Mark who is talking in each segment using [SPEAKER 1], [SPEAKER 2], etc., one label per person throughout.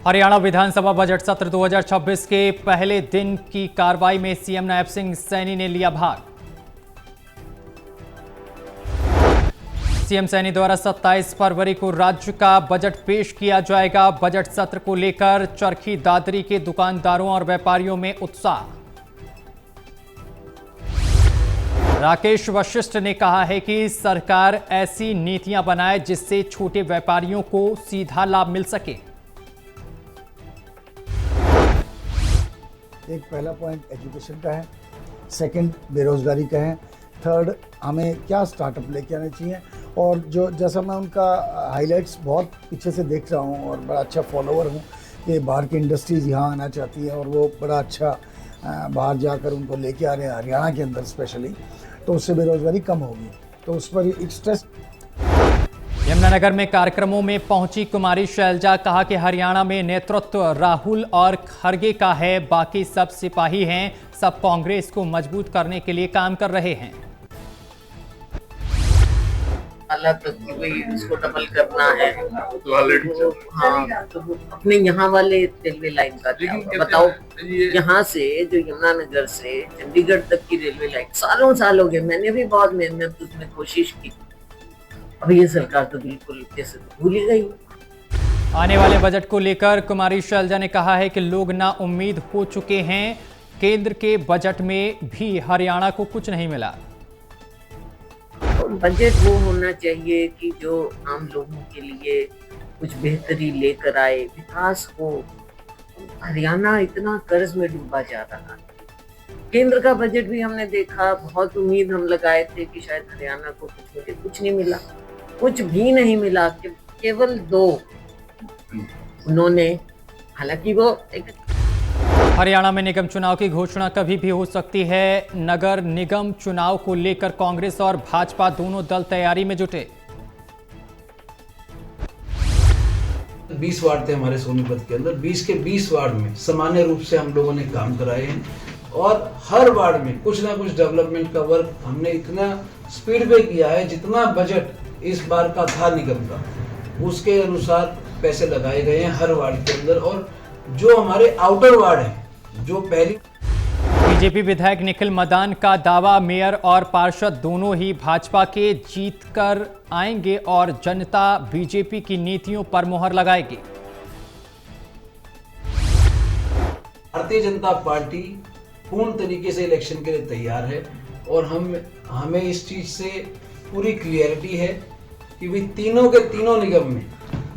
[SPEAKER 1] हरियाणा विधानसभा budget सत्र 2026 के पहले दिन की कार्रवाई में सीएम नायब सिंह सैनी ने लिया भाग। सीएम सैनी द्वारा 27 फरवरी को राज्य का बजट पेश किया जाएगा। बजट सत्र को लेकर चरखी दादरी के दुकानदारों और व्यापारियों में उत्साह। राकेश वशिष्ठ ने कहा है कि सरकार ऐसी नीतियां बनाए जिससे छोटे व्यापारियों को सीधा लाभ मिल सके।
[SPEAKER 2] एक पहला पॉइंट एजुकेशन का है, सेकंड बेरोजगारी का है, थर्ड हमें क्या स्टार्टअप लेके आने चाहिए। और जो जैसा मैं उनका हाइलाइट्स बहुत पीछे से देख रहा हूँ और बड़ा अच्छा फॉलोअर हूँ कि बाहर की इंडस्ट्रीज़ यहाँ आना चाहती है और वो बड़ा अच्छा बाहर जाकर उनको लेके आ रहे हैं हरियाणा के अंदर स्पेशली, तो उससे बेरोजगारी कम होगी। तो उस पर एक स्ट्रेस।
[SPEAKER 1] यमुनानगर में कार्यक्रमों में पहुंची कुमारी शैलजा, कहा कि हरियाणा में नेतृत्व राहुल और खड़गे का है, बाकी सब सिपाही हैं, सब कांग्रेस को मजबूत करने के लिए काम कर रहे हैं।
[SPEAKER 3] इसको डबल करना है तो हाँ, तो अपने यहाँ वाले रेलवे लाइन का बताओ। यहाँ से जो यमुनानगर से चंडीगढ़ तक की रेलवे लाइन सालों साल हो गए, मैंने भी बहुत मेहनत उसमें कोशिश की। अब ये सरकार तो बिल्कुल जैसे भूल ही गई।
[SPEAKER 1] आने वाले बजट को लेकर कुमारी शैलजा ने कहा है कि लोग ना उम्मीद हो चुके हैं। केंद्र के बजट में भी हरियाणा को कुछ नहीं मिला।
[SPEAKER 3] बजट वो होना चाहिए कि जो आम लोगों के लिए कुछ बेहतरी लेकर आए, विकास हो। हरियाणा इतना कर्ज में डूबा जा रहा है। केंद्र का बजट भी हमने देखा, बहुत उम्मीद हम लगाए थे कि शायद हरियाणा को कुछ मिले, कुछ नहीं मिला, कुछ भी नहीं मिला। केवल 2 उन्होंने, हालांकि वो
[SPEAKER 1] हरियाणा में निगम चुनाव की घोषणा कभी भी हो सकती है। नगर निगम चुनाव को लेकर कांग्रेस और भाजपा दोनों दल तैयारी में जुटे।
[SPEAKER 4] 20 वार्ड थे हमारे सोनीपत के अंदर, 20 के 20 वार्ड में सामान्य रूप से हम लोगों ने काम कराए हैं और हर वार्ड में कुछ ना कुछ डेवलपमेंट का वर्क हमने इतना स्पीड पे किया है। जितना बजट इस बार का था निगम का, उसके अनुसार पैसे लगाए गए हैं हर वार्ड के अंदर। और जो हमारे आउटर वार्ड है, जो पहली
[SPEAKER 1] बीजेपी विधायक निखिल मदान का दावा, मेयर और पार्षद दोनों ही भाजपा के जीत कर आएंगे और जनता बीजेपी की नीतियों पर मुहर लगाएगी।
[SPEAKER 4] भारतीय जनता पार्टी पूर्ण तरीके से इलेक्शन के लिए तैयार है और हमें इस चीज से पूरी क्लियरिटी है कि भी तीनों के तीनों निगम में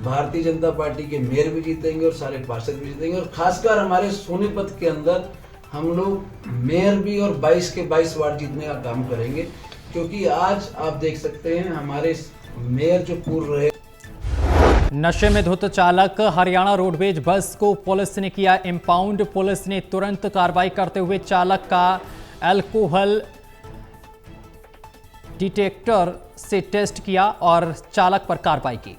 [SPEAKER 4] भारतीय जनता पार्टी के मेयर भी जीतेंगे और सारे पार्षद भी जीतेंगे। और खासकर हमारे सोनीपत के अंदर हम लोग मेयर भी और 22 के 22 वार्ड जीतने का काम करेंगे, क्योंकि आज आप देख सकते हैं हमारे मेयर जो पूर्व रहे।
[SPEAKER 1] नशे में धुत चालक, हरियाणा रोडवेज बस को पुलिस ने किया इंपाउंड। पुलिस ने तुरंत कार्रवाई करते हुए चालक का अल्कोहल डिटेक्टर से टेस्ट किया और चालक पर कार्रवाई की।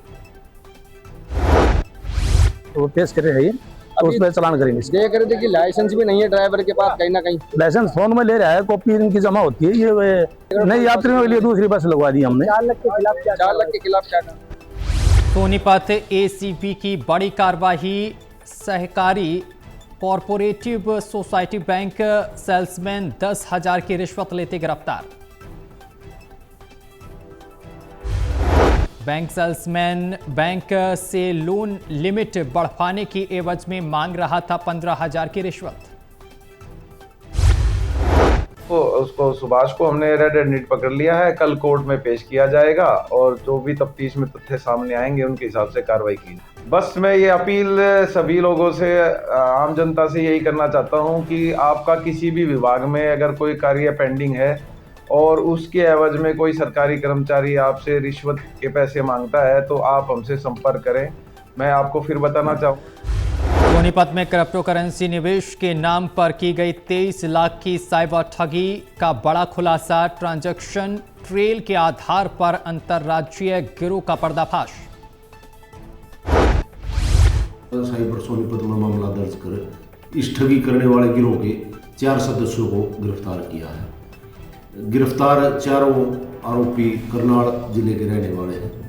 [SPEAKER 5] तो टेस्ट करे है ये, तो उस पर चालान करेंगे।
[SPEAKER 6] देख रहे थे कि लाइसेंस भी नहीं है ड्राइवर के पास, कहीं ना कहीं
[SPEAKER 5] लाइसेंस फोन में ले रहा है, कॉपी इनकी जमा होती है। ये नई यात्रियों के लिए दूसरी बस लगवा दी हमने।
[SPEAKER 6] 4 लाख के खिलाफ क्या था?
[SPEAKER 1] सोनीपत एसीबी की बड़ी कार्रवाई, सहकारी कॉरपोरेटिव सोसाइटी बैंक सेल्समैन 10,000 की रिश्वत लेते गिरफ्तार। बैंक सेल्समैन बैंक से लोन लिमिट बढ़ाने की एवज में मांग रहा था 15,000 की रिश्वत।
[SPEAKER 7] उसको सुभाष को हमने रेड हैंडेड पकड़ लिया है, कल कोर्ट में पेश किया जाएगा और जो भी तफ्तीश में तथ्य सामने आएंगे उनके हिसाब से कार्रवाई की। बस मैं ये अपील सभी लोगों से, आम जनता से यही करना चाहता हूं कि आपका किसी भी विभाग में अगर कोई कार्य पेंडिंग है और उसके एवज में कोई सरकारी कर्मचारी आपसे रिश्वत के पैसे मांगता है तो आप हमसे संपर्क करें। मैं आपको फिर बताना चाहूँगा,
[SPEAKER 1] सोनीपत में क्रिप्टो करेंसी निवेश के नाम पर की गई 23 लाख की साइबर ठगी का बड़ा खुलासा। ट्रांजैक्शन ट्रेल के आधार पर अंतर्राज्यीय गिरोह का पर्दाफाश।
[SPEAKER 8] साइबर सोनीपत में मामला दर्ज कर इस ठगी करने वाले गिरोह के 4 सदस्यों को गिरफ्तार किया है। गिरफ्तार चारों आरोपी करनाल जिले के रहने वाले हैं।